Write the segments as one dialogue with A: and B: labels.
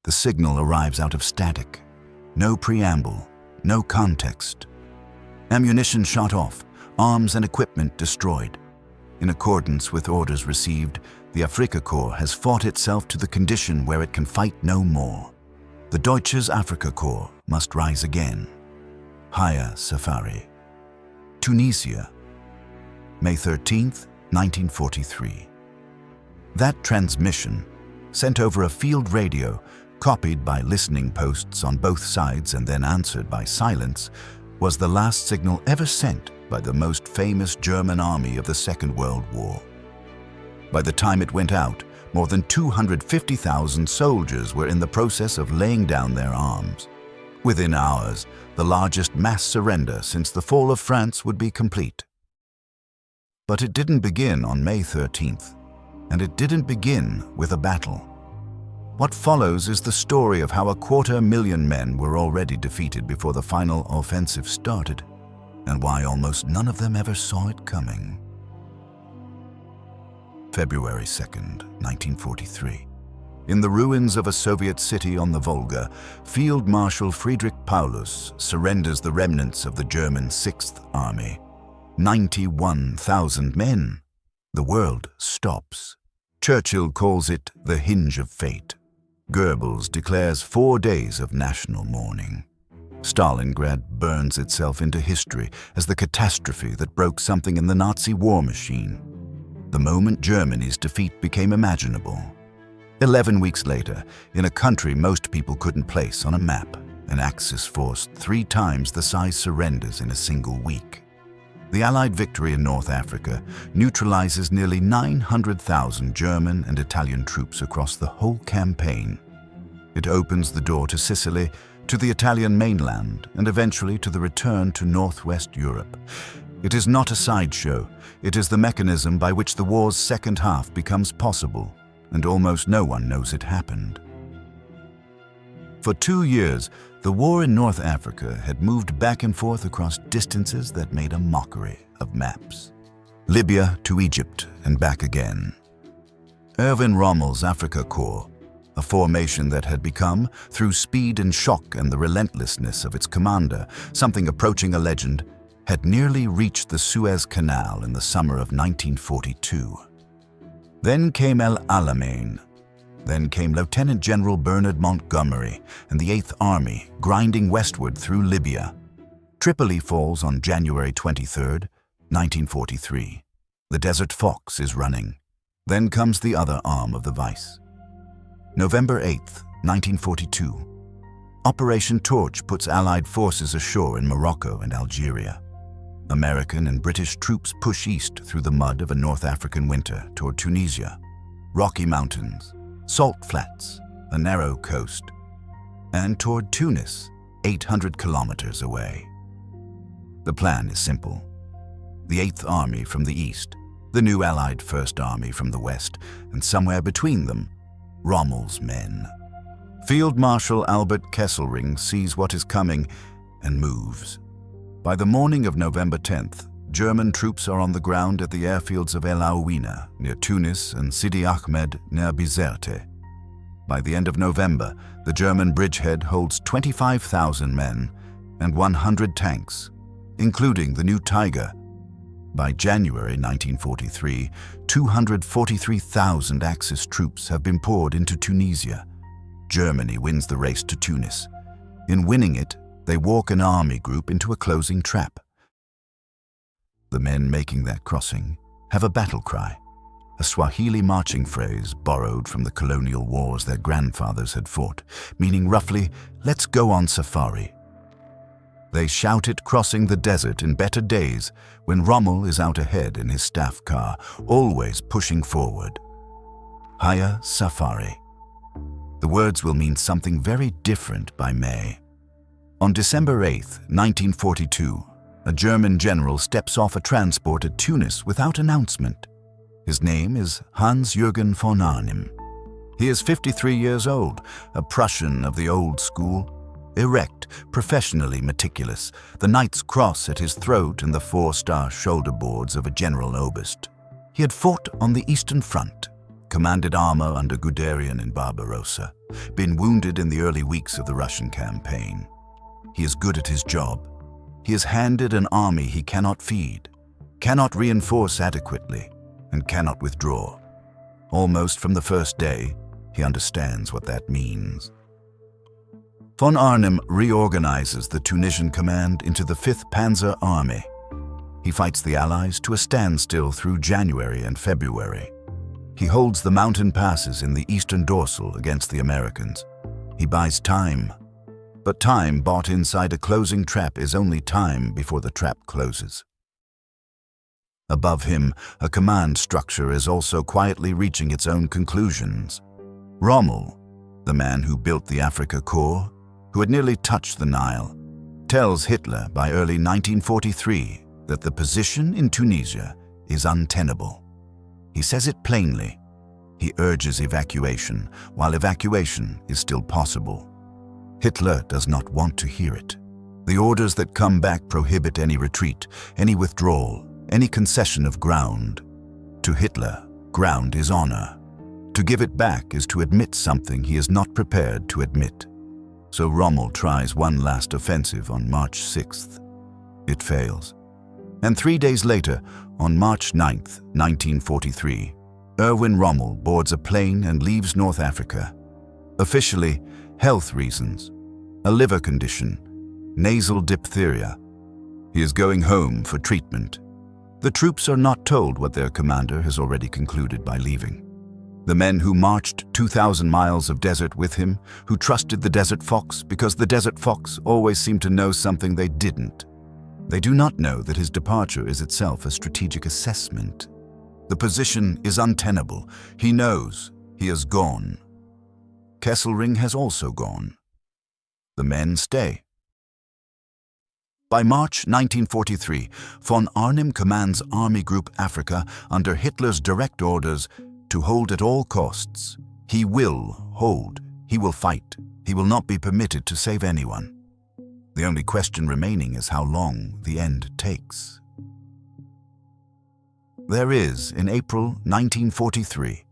A: the signal arrives out of static. No preamble, no context. Ammunition shot off, arms and equipment destroyed. In accordance with orders received, the Afrika Korps has fought itself to the condition where it can fight no more. The Deutsches Afrika Korps must rise again. Haya Safari. Tunisia, May 13, 1943. That transmission, sent over a field radio, copied by listening posts on both sides and then answered by silence, was the last signal ever sent by the most famous German army of the Second World War. By the time it went out, more than 250,000 soldiers were in the process of laying down their arms. Within hours, the largest mass surrender since the fall of France would be complete. But it didn't begin on May 13th, and it didn't begin with a battle. What follows is the story of how 250,000 men were already defeated before the final offensive started, and why almost none of them ever saw it coming. February 2nd, 1943. In the ruins of a Soviet city on the Volga, Field Marshal Friedrich Paulus surrenders the remnants of the German 6th Army. 91,000 men. The world stops. Churchill calls it the hinge of fate. Goebbels declares 4 days of national mourning. Stalingrad burns itself into history as the catastrophe that broke something in the Nazi war machine. The moment Germany's defeat became imaginable. 11 weeks later, in a country most people couldn't place on a map, an Axis force 3 times the size surrenders in a single week. The Allied victory in North Africa neutralizes nearly 900,000 German and Italian troops across the whole campaign. It opens the door to Sicily, to the Italian mainland, and eventually to the return to Northwest Europe. It is not a sideshow. It is the mechanism by which the war's second half becomes possible, and almost no one knows it happened. For 2 years, the war in North Africa had moved back and forth across distances that made a mockery of maps. Libya to Egypt and back again. Erwin Rommel's Afrika Korps, a formation that had become, through speed and shock and the relentlessness of its commander, something approaching a legend, had nearly reached the Suez Canal in the summer of 1942. Then came El Alamein. Then came Lieutenant General Bernard Montgomery and the 8th Army grinding westward through Libya. Tripoli falls on January 23, 1943. The Desert Fox is running. Then comes the other arm of the vice. November 8, 1942. Operation Torch puts Allied forces ashore in Morocco and Algeria. American and British troops push east through the mud of a North African winter toward Tunisia, Rocky Mountains, salt flats, a narrow coast, and toward Tunis, 800 kilometers away. The plan is simple. The 8th Army from the east, the new Allied 1st Army from the west, and somewhere between them, Rommel's men. Field Marshal Albert Kasserine sees what is coming and moves. By the morning of November 10th, German troops are on the ground at the airfields of El Aouina near Tunis and Sidi Ahmed near Bizerte. By the end of November, the German bridgehead holds 25,000 men and 100 tanks, including the new Tiger. By January 1943, 243,000 Axis troops have been poured into Tunisia. Germany wins the race to Tunis. In winning it, they walk an army group into a closing trap. The men making that crossing have a battle cry, a Swahili marching phrase borrowed from the colonial wars their grandfathers had fought, meaning roughly, "Let's go on safari." They shout it crossing the desert in better days when Rommel is out ahead in his staff car, always pushing forward. Haya Safari. The words will mean something very different by May. On December 8, 1942, a German general steps off a transport at Tunis without announcement. His name is Hans-Jürgen von Arnim. He is 53 years old, a Prussian of the old school, erect, professionally meticulous, the Knight's Cross at his throat and the 4-star shoulder boards of a general oberst. He had fought on the Eastern Front, commanded armor under Guderian in Barbarossa, been wounded in the early weeks of the Russian campaign. He is good at his job. He is handed an army he cannot feed, cannot reinforce adequately, and cannot withdraw. Almost from the first day, he understands what that means. Von Arnim reorganizes the Tunisian command into the 5th Panzer Army. He fights the Allies to a standstill through January and February. He holds the mountain passes in the eastern dorsal against the Americans. He buys time. But time bought inside a closing trap is only time before the trap closes. Above him, a command structure is also quietly reaching its own conclusions. Rommel, the man who built the Afrika Korps, who had nearly touched the Nile, tells Hitler by early 1943 that the position in Tunisia is untenable. He says it plainly. He urges evacuation, while evacuation is still possible. Hitler does not want to hear it. The orders that come back prohibit any retreat, any withdrawal, any concession of ground. To Hitler, ground is honor. To give it back is to admit something he is not prepared to admit. So Rommel tries one last offensive on March 6th. It fails. And 3 days later, on March 9th, 1943, Erwin Rommel boards a plane and leaves North Africa. Officially, health reasons, a liver condition, nasal diphtheria. He is going home for treatment. The troops are not told what their commander has already concluded by leaving. The men who marched 2,000 miles of desert with him, who trusted the Desert Fox because the Desert Fox always seemed to know something they didn't. They do not know that his departure is itself a strategic assessment. The position is untenable. He knows he is gone. Kasserine has also gone. The men stay. By March 1943, von Arnim commands Army Group Africa under Hitler's direct orders to hold at all costs. He will hold. He will fight. He will not be permitted to save anyone. The only question remaining is how long the end takes. There is, in April 1943,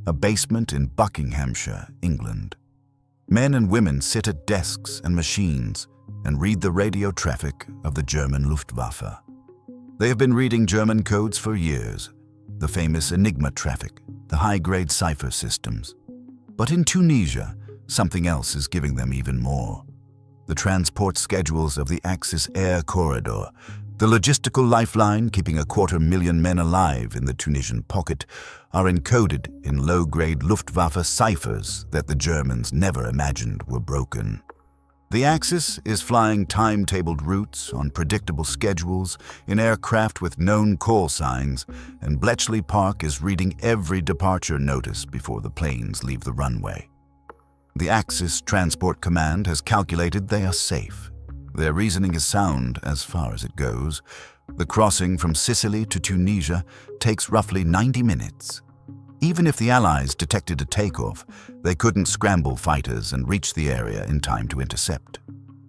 A: a basement in Buckinghamshire, England. Men and women sit at desks and machines and read the radio traffic of the German Luftwaffe. They have been reading German codes for years, the famous Enigma traffic, the high-grade cipher systems. But in Tunisia, something else is giving them even more. The transport schedules of the Axis Air Corridor, the logistical lifeline keeping 250,000 men alive in the Tunisian pocket, are encoded in low-grade Luftwaffe ciphers that the Germans never imagined were broken. The Axis is flying timetabled routes on predictable schedules in aircraft with known call signs, and Bletchley Park is reading every departure notice before the planes leave the runway. The Axis Transport Command has calculated they are safe. Their reasoning is sound as far as it goes. The crossing from Sicily to Tunisia takes roughly 90 minutes. Even if the Allies detected a takeoff, they couldn't scramble fighters and reach the area in time to intercept.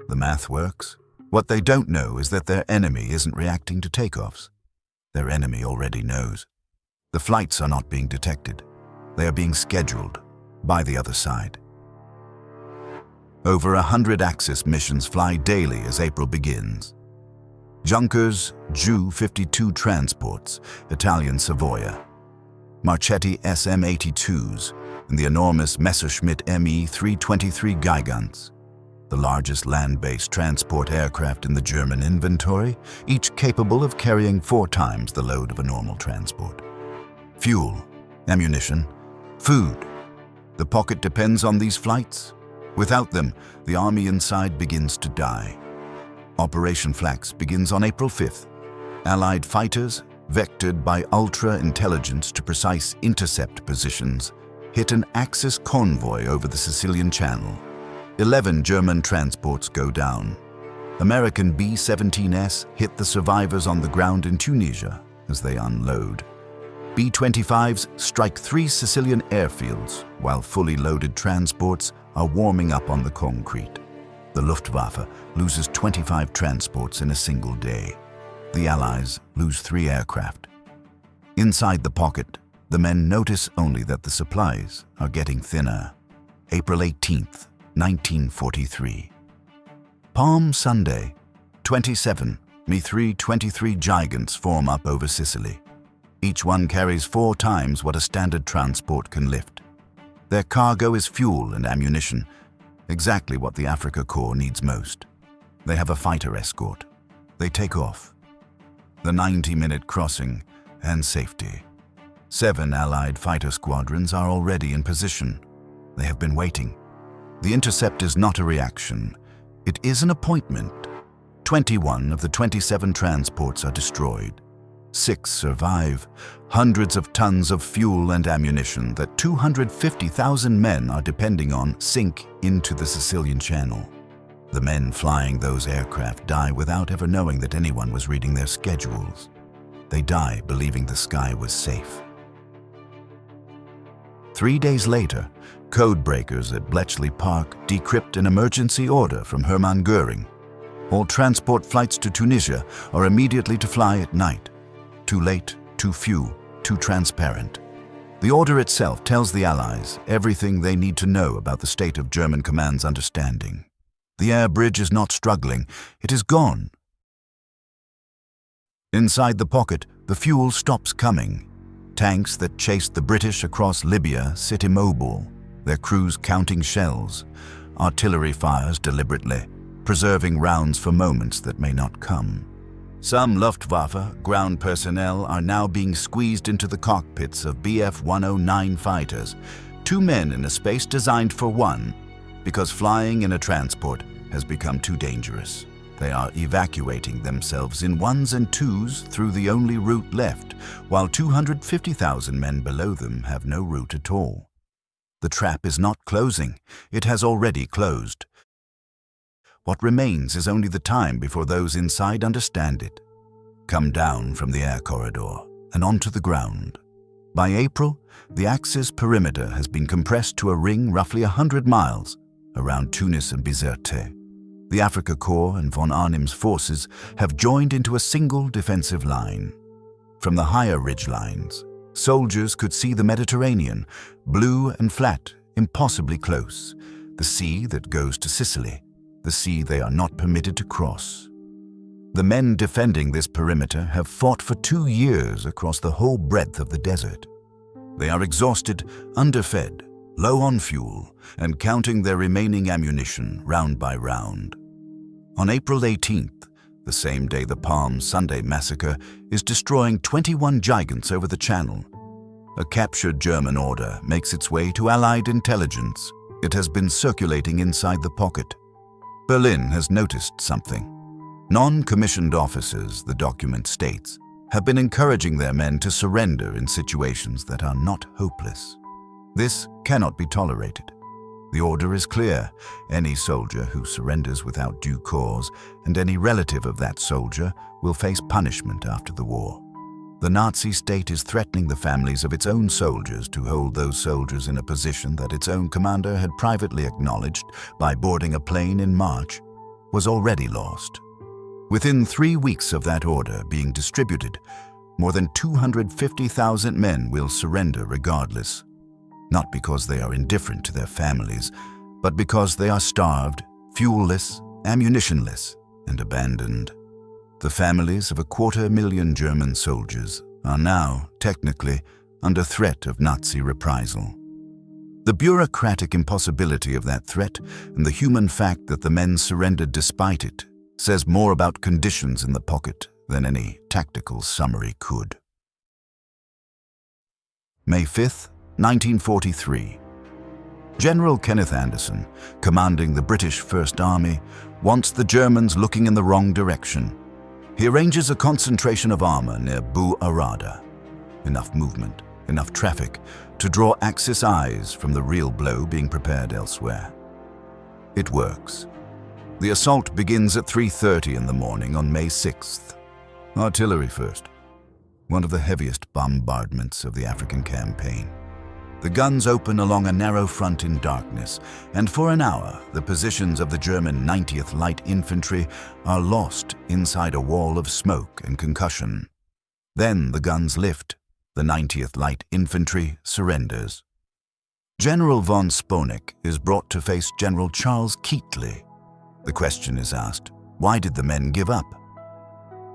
A: The math works. What they don't know is that their enemy isn't reacting to takeoffs. Their enemy already knows. The flights are not being detected. They are being scheduled by the other side. Over 100 Axis missions fly daily as April begins. Junkers, Ju-52 transports, Italian Savoia, Marchetti SM-82s, and the enormous Messerschmitt Me-323 Gigantes, the largest land-based transport aircraft in the German inventory, each capable of carrying 4 times the load of a normal transport. Fuel, ammunition, food. The pocket depends on these flights. Without them, the army inside begins to die. Operation Flax begins on April 5th. Allied fighters, vectored by ultra-intelligence to precise intercept positions, hit an Axis convoy over the Sicilian Channel. 11 German transports go down. American B-17S hit the survivors on the ground in Tunisia as they unload. B-25s strike 3 Sicilian airfields, while fully loaded transports are warming up on the concrete. The Luftwaffe loses 25 transports in a single day. The Allies lose 3 aircraft. Inside the pocket, The men notice only that the supplies are getting thinner. April 18th, 1943. Palm Sunday, 27, me 323 giants form up over Sicily. Each one carries 4 times what a standard transport can lift. Their cargo is fuel and ammunition, exactly what the Africa Corps needs most. They have a fighter escort. They take off. The 90-minute crossing and safety. 7 Allied fighter squadrons are already in position. They have been waiting. The intercept is not a reaction. It is an appointment. 21 of the 27 transports are destroyed. 6 survive. Hundreds of tons of fuel and ammunition that 250,000 men are depending on sink into the Sicilian Channel. The men flying those aircraft die without ever knowing that anyone was reading their schedules. They die believing the sky was safe. 3 days later, code breakers at Bletchley Park decrypt an emergency order from Hermann Göring. All transport flights to Tunisia are immediately to fly at night. Too late, too few, too transparent. The order itself tells the Allies everything they need to know about the state of German command's understanding. The air bridge is not struggling, it is gone. Inside the pocket, the fuel stops coming. Tanks that chased the British across Libya sit immobile, their crews counting shells. Artillery fires deliberately, preserving rounds for moments that may not come. Some Luftwaffe ground personnel are now being squeezed into the cockpits of Bf 109 fighters, 2 men in a space designed for 1, because flying in a transport has become too dangerous. They are evacuating themselves in 1s and 2s through the only route left, while 250,000 men below them have no route at all. The trap is not closing, it has already closed. What remains is only the time before those inside understand it. Come down from the air corridor and onto the ground. By April, the Axis perimeter has been compressed to a ring roughly 100 miles around Tunis and Bizerte. The Africa Corps and von Arnim's forces have joined into a single defensive line. From the higher ridge lines, soldiers could see the Mediterranean, blue and flat, impossibly close, the sea that goes to Sicily, the sea they are not permitted to cross. The men defending this perimeter have fought for 2 years across the whole breadth of the desert. They are exhausted, underfed, low on fuel, and counting their remaining ammunition round by round. On April 18th, the same day the Palm Sunday massacre is destroying 21 giants over the Channel. A captured German order makes its way to Allied intelligence. It has been circulating inside the pocket. Berlin has noticed something. Non-commissioned officers, the document states, have been encouraging their men to surrender in situations that are not hopeless. This cannot be tolerated. The order is clear. Any soldier who surrenders without due cause and any relative of that soldier will face punishment after the war. The Nazi state is threatening the families of its own soldiers to hold those soldiers in a position that its own commander had privately acknowledged by boarding a plane in March was already lost. Within 3 weeks of that order being distributed, more than 250,000 men will surrender regardless, not because they are indifferent to their families, but because they are starved, fuel-less, ammunition-less, and abandoned. The families of 250,000 German soldiers are now, technically, under threat of Nazi reprisal. The bureaucratic impossibility of that threat and the human fact that the men surrendered despite it says more about conditions in the pocket than any tactical summary could. May 5th, 1943. General Kenneth Anderson, commanding the British First Army, wants the Germans looking in the wrong direction. He arranges a concentration of armor near Bu Arada. Enough movement, enough traffic to draw Axis eyes from the real blow being prepared elsewhere. It works. The assault begins at 3:30 in the morning on May 6th. Artillery first. One of the heaviest bombardments of the African campaign. The guns open along a narrow front in darkness, and for an hour the positions of the German 90th Light Infantry are lost inside a wall of smoke and concussion. Then the guns lift, The 90th Light Infantry surrenders. General von Sponeck is brought to face General Charles Keatley. The question is asked, why did the men give up?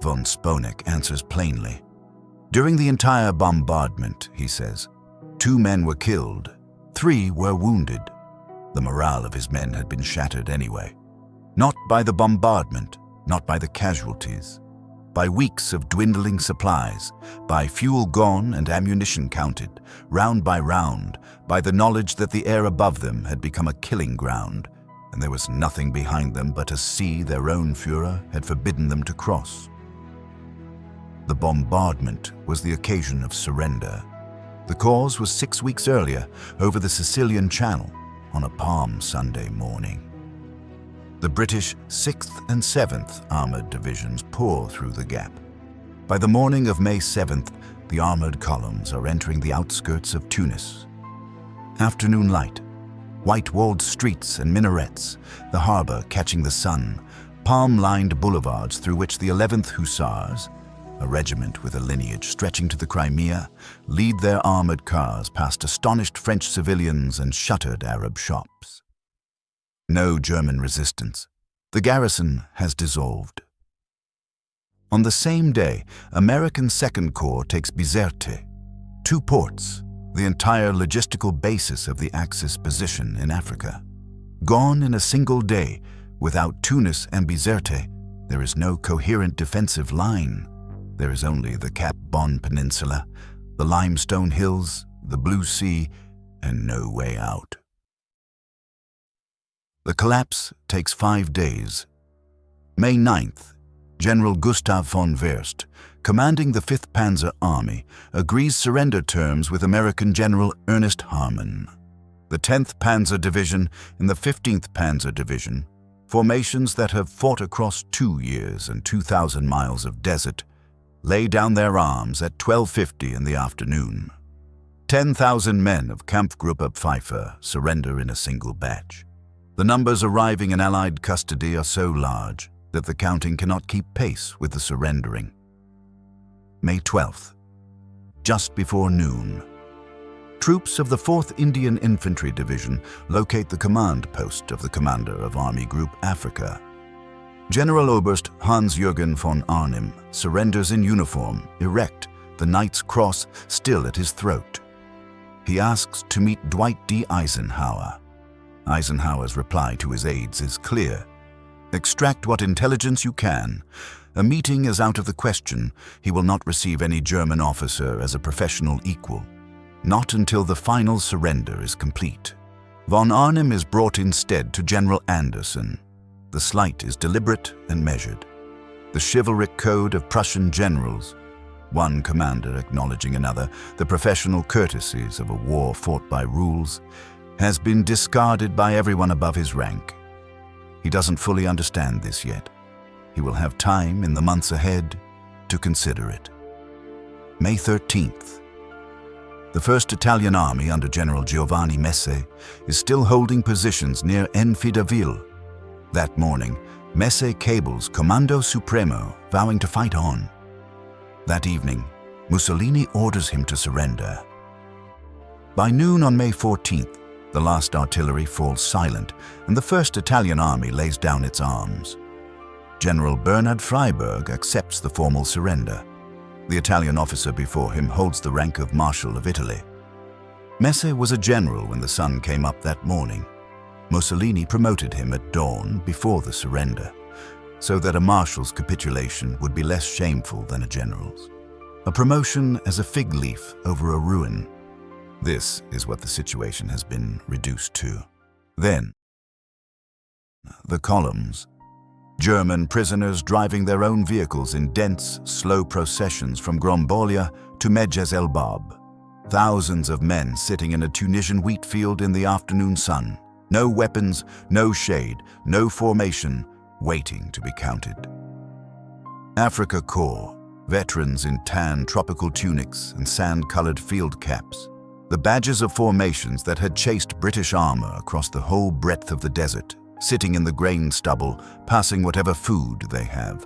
A: Von Sponeck answers plainly. During the entire bombardment, he says, 2 men were killed, 3 were wounded. The morale of his men had been shattered anyway. Not by the bombardment, not by the casualties, by weeks of dwindling supplies, by fuel gone and ammunition counted, round by round, by the knowledge that the air above them had become a killing ground, and there was nothing behind them but a sea their own Führer had forbidden them to cross. The bombardment was the occasion of surrender. The cause was 6 weeks earlier, over the Sicilian Channel, on a Palm Sunday morning. The British 6th and 7th Armoured Divisions pour through the gap. By the morning of May 7th, the armoured columns are entering the outskirts of Tunis. Afternoon light, white-walled streets and minarets, the harbour catching the sun, palm-lined boulevards through which the 11th Hussars, a regiment with a lineage stretching to the Crimea, lead their armoured cars past astonished French civilians and shuttered Arab shops. No German resistance. The garrison has dissolved. On the same day, American Second Corps takes Bizerte, 2 ports, the entire logistical basis of the Axis position in Africa. Gone in a single day, without Tunis and Bizerte, there is no coherent defensive line. There is only the Cap Bon Peninsula, the limestone hills, the Blue Sea, and no way out. The collapse takes 5 days. May 9th, General Gustav von Verst, commanding the 5th Panzer Army, agrees surrender terms with American General Ernest Harmon. The 10th Panzer Division and the 15th Panzer Division, formations that have fought across 2 years and 2,000 miles of desert, lay down their arms at 12:50 in the afternoon. 10,000 men of Kampfgruppe Pfeiffer surrender in a single batch. The numbers arriving in Allied custody are so large that the counting cannot keep pace with the surrendering. May 12th, just before noon. Troops of the 4th Indian Infantry Division locate the command post of the commander of Army Group Africa. General Oberst Hans-Jürgen von Arnim surrenders in uniform, erect, the Knight's Cross still at his throat. He asks to meet Dwight D. Eisenhower. Eisenhower's reply to his aides is clear. Extract what intelligence you can. A meeting is out of the question. He will not receive any German officer as a professional equal. Not until the final surrender is complete. Von Arnim is brought instead to General Anderson. The slight is deliberate and measured. The chivalric code of Prussian generals, one commander acknowledging another, the professional courtesies of a war fought by rules, has been discarded by everyone above his rank. He doesn't fully understand this yet. He will have time in the months ahead to consider it. May 13th. The 1st Italian Army under General Giovanni Messe is still holding positions near Enfidaville. That morning, Messe cables Comando Supremo, vowing to fight on. That evening, Mussolini orders him to surrender. By noon on May 14th, the last artillery falls silent, and the 1st Italian Army lays down its arms. General Bernhard Freyberg accepts the formal surrender. The Italian officer before him holds the rank of Marshal of Italy. Messe was a general when the sun came up that morning. Mussolini promoted him at dawn before the surrender, so that a marshal's capitulation would be less shameful than a general's. A promotion as a fig leaf over a ruin. This is what the situation has been reduced to. Then, the columns. German prisoners driving their own vehicles in dense, slow processions from Grombolia to Medjez el Bab. Thousands of men sitting in a Tunisian wheat field in the afternoon sun. No weapons, no shade, no formation, waiting to be counted. Africa Corps, veterans in tan tropical tunics and sand-colored field caps. The badges of formations that had chased British armor across the whole breadth of the desert, sitting in the grain stubble, passing whatever food they have.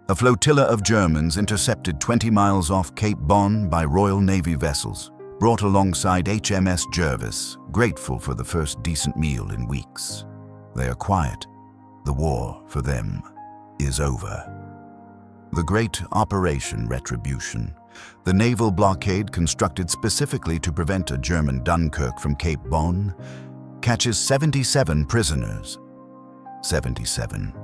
A: A flotilla of Germans intercepted 20 miles off Cape Bon by Royal Navy vessels, brought alongside HMS Jervis, grateful for the first decent meal in weeks. They are quiet. The war, for them, is over. The Great Operation Retribution, the naval blockade constructed specifically to prevent a German Dunkirk from Cape Bon, catches 77 prisoners. 77.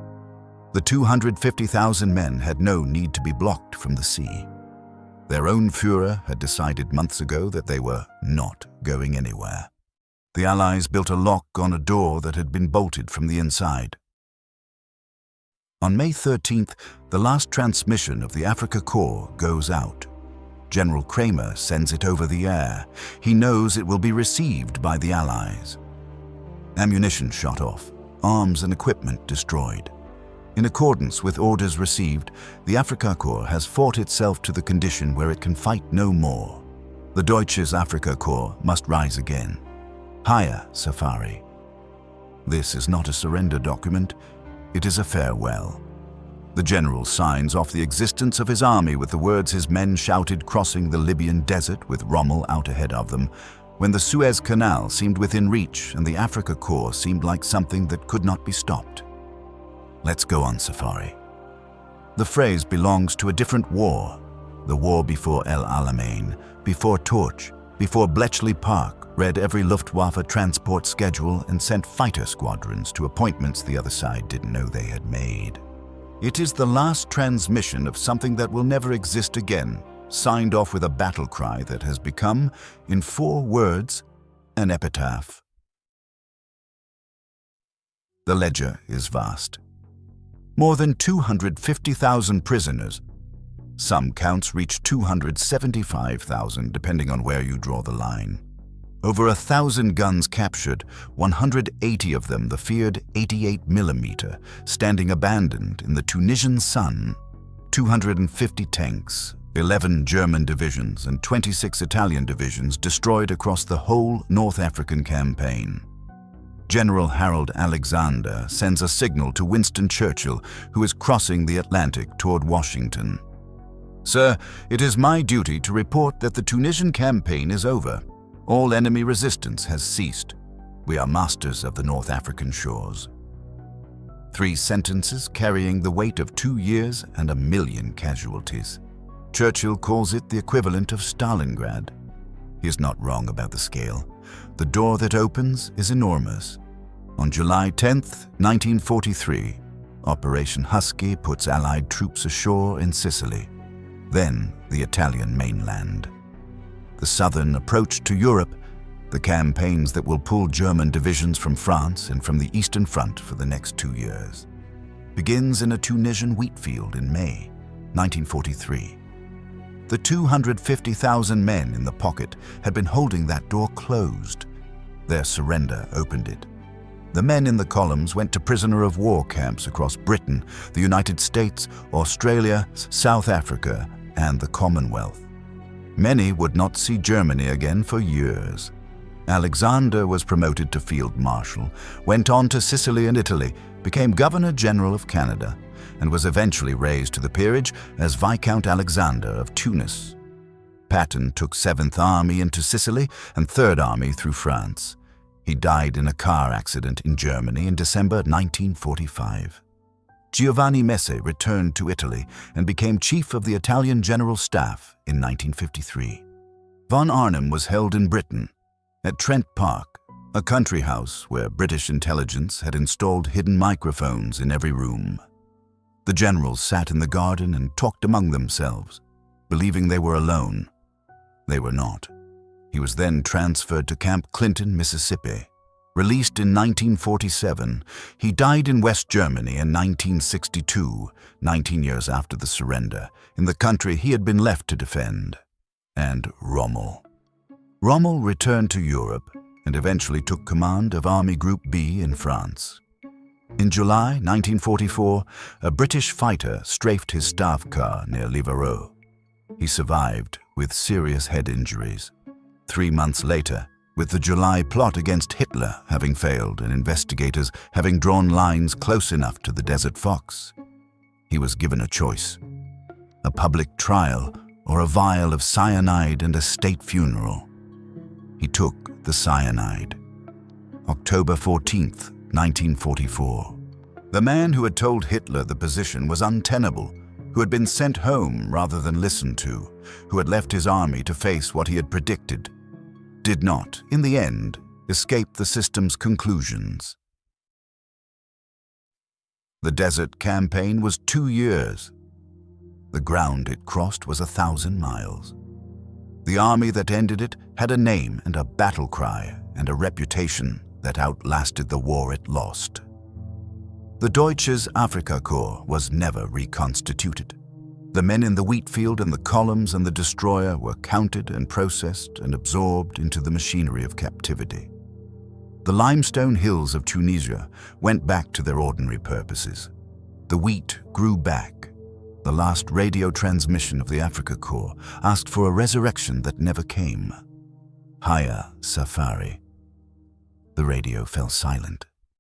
A: The 250,000 men had no need to be blocked from the sea. Their own Führer had decided months ago that they were not going anywhere. The Allies built a lock on a door that had been bolted from the inside. On May 13th, the last transmission of the Africa Corps goes out. General Kramer sends it over the air. He knows it will be received by the Allies. Ammunition shot off, arms and equipment destroyed. In accordance with orders received, the Afrika Korps has fought itself to the condition where it can fight no more. The Deutsches Afrika Korps must rise again. Higher Safari. This is not a surrender document, it is a farewell. The general signs off the existence of his army with the words his men shouted crossing the Libyan desert with Rommel out ahead of them, when the Suez Canal seemed within reach and the Afrika Korps seemed like something that could not be stopped. Let's go on safari. The phrase belongs to a different war. The war before El Alamein, before Torch, before Bletchley Park read every Luftwaffe transport schedule and sent fighter squadrons to appointments the other side didn't know they had made. It is the last transmission of something that will never exist again, signed off with a battle cry that has become, in 4 words, an epitaph. The ledger is vast. More than 250,000 prisoners. Some counts reach 275,000, depending on where you draw the line. Over 1,000 guns captured, 180 of them the feared 88mm, standing abandoned in the Tunisian sun. 250 tanks, 11 German divisions and 26 Italian divisions destroyed across the whole North African campaign. General Harold Alexander sends a signal to Winston Churchill, who is crossing the Atlantic toward Washington. "Sir, it is my duty to report that the Tunisian campaign is over. All enemy resistance has ceased. We are masters of the North African shores." 3 sentences carrying the weight of 2 years and 1 million casualties. Churchill calls it the equivalent of Stalingrad. He is not wrong about the scale. The door that opens is enormous. On July 10th, 1943, Operation Husky puts Allied troops ashore in Sicily, then the Italian mainland. The southern approach to Europe, the campaigns that will pull German divisions from France and from the Eastern Front for the next 2 years, begins in a Tunisian wheat field in May 1943. The 250,000 men in the pocket had been holding that door closed. Their surrender opened it. The men in the columns went to prisoner of war camps across Britain, the United States, Australia, South Africa, and the Commonwealth. Many would not see Germany again for years. Alexander was promoted to Field Marshal, went on to Sicily and Italy, became Governor General of Canada, and was eventually raised to the peerage as Viscount Alexander of Tunis. Patton took 7th Army into Sicily and 3rd Army through France. He died in a car accident in Germany in December 1945. Giovanni Messe returned to Italy and became Chief of the Italian General Staff in 1953. Von Arnim was held in Britain, at Trent Park, a country house where British intelligence had installed hidden microphones in every room. The generals sat in the garden and talked among themselves, believing they were alone. They were not. He was then transferred to Camp Clinton, Mississippi. Released in 1947, he died in West Germany in 1962, 19 years after the surrender, in the country he had been left to defend. And Rommel. Rommel returned to Europe and eventually took command of Army Group B in France. In July 1944, a British fighter strafed his staff car near Livarot. He survived with serious head injuries. 3 months later, with the July plot against Hitler having failed and investigators having drawn lines close enough to the Desert Fox, He was given a choice: a public trial or a vial of cyanide and a state funeral. He took the cyanide. October 14th, 1944. The man who had told Hitler the position was untenable, who had been sent home rather than listened to, who had left his army to face what he had predicted, did not, in the end, escape the system's conclusions. The desert campaign was 2 years. The ground it crossed was 1,000 miles. The army that ended it had a name and a battle cry and a reputation that outlasted the war it lost. The Deutsches Afrikakorps was never reconstituted. The men in the wheat field and the columns and the destroyer were counted and processed and absorbed into the machinery of captivity. The limestone hills of Tunisia went back to their ordinary purposes. The wheat grew back. The last radio transmission of the Afrika Korps asked for a resurrection that never came. Haya Safari. The radio fell silent.